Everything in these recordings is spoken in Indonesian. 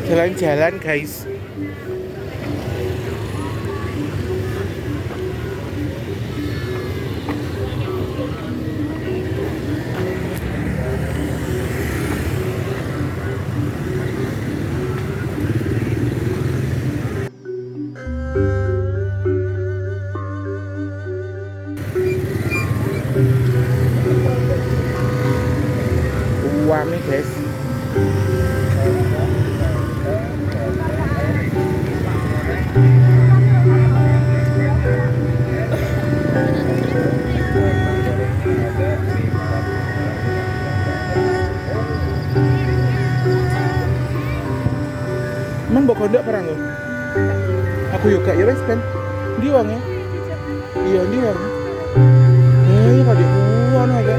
Jalan-jalan guys. Uangnya guys. Emang mbok gondok perang lho. Aku juga ya wes kan. Ndi wonge? Iya ndi wong. Kok di uang aja.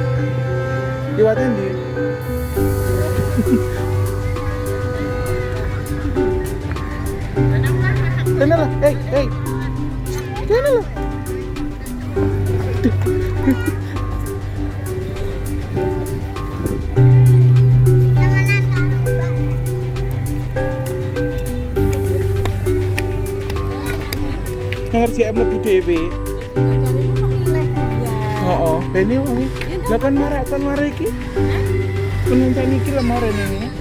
Liwatin di. Kena lah, kena lah. Ngerti mlebu dhewe. Heeh, bene wong. Lah kan marek iki. Penonton iki lah marek ini.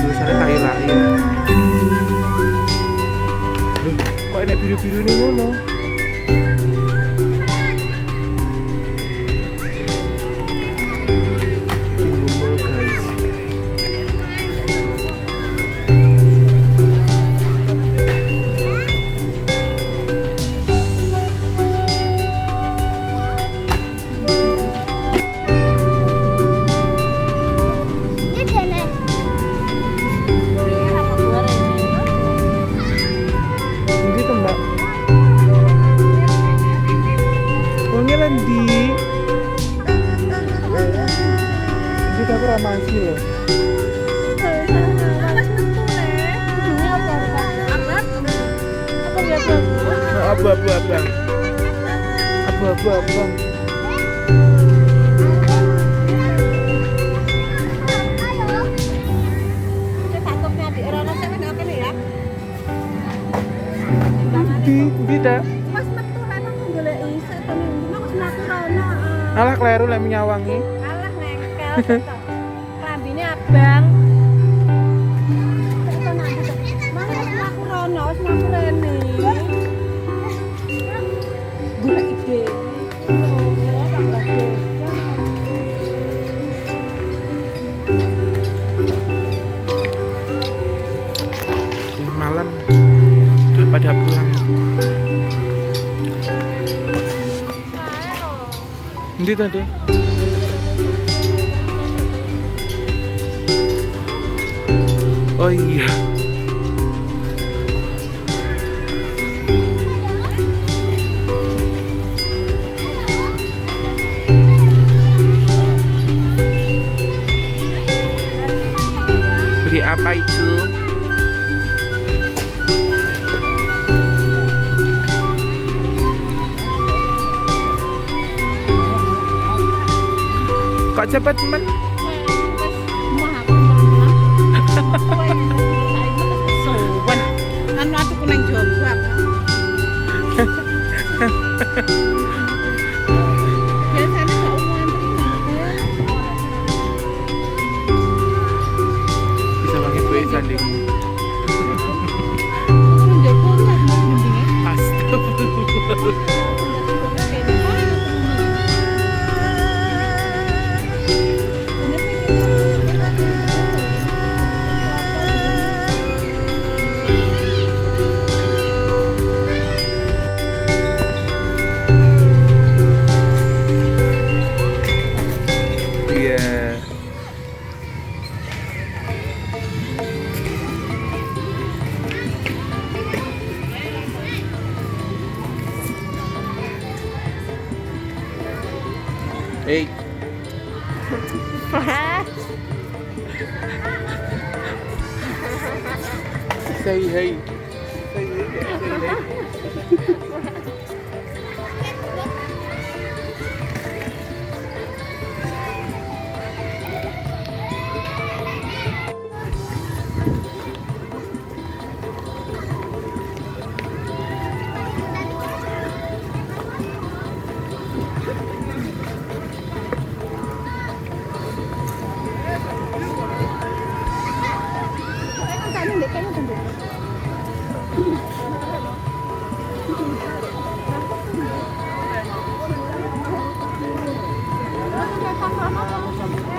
Tulisannya Thailand ya. Kok enak biru-biru nih ngono? Timbul guys. Aku ramasi loh. Abu-abu abang. Abu-abu abang. Tidak. Alah kleru lek nyawangi. Alah nengkel. Klambine abang. Mang aku rono, wis aku rene. Golek ide. Malam udah pada pulang. Nanti tadi. Oh iya. Beli apa itu? Kok cepet men? Sowan. Anu aku kuneng jombak. Biasanya gak umuman Bisa banget gue sanding. Astagfirullah. Hey. Say hey. Say hey.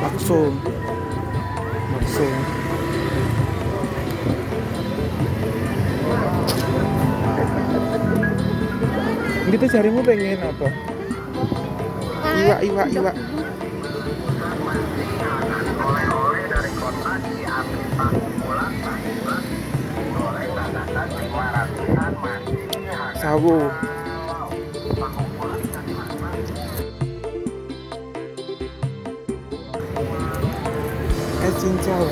Bakso. Bakso. Gitu carimu pengen apa? Iwa. Sawo. Es cincau.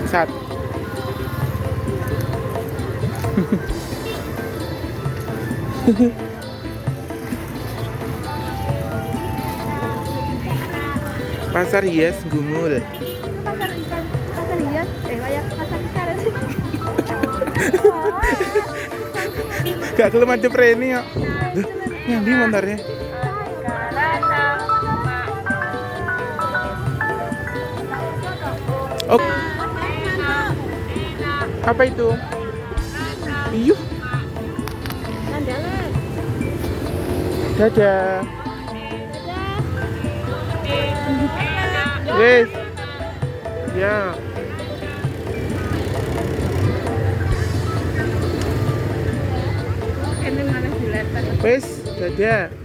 Sat. Pasar hias Gumul. Pasar hias, kayak pasar ikan sih. Gak kelem aja preni ya. Yang di montarnya. Oh. Apa itu? Iyuh. Sandalan. Dadah. Wes. Ya. Ini mana diletak. Wes, dadah.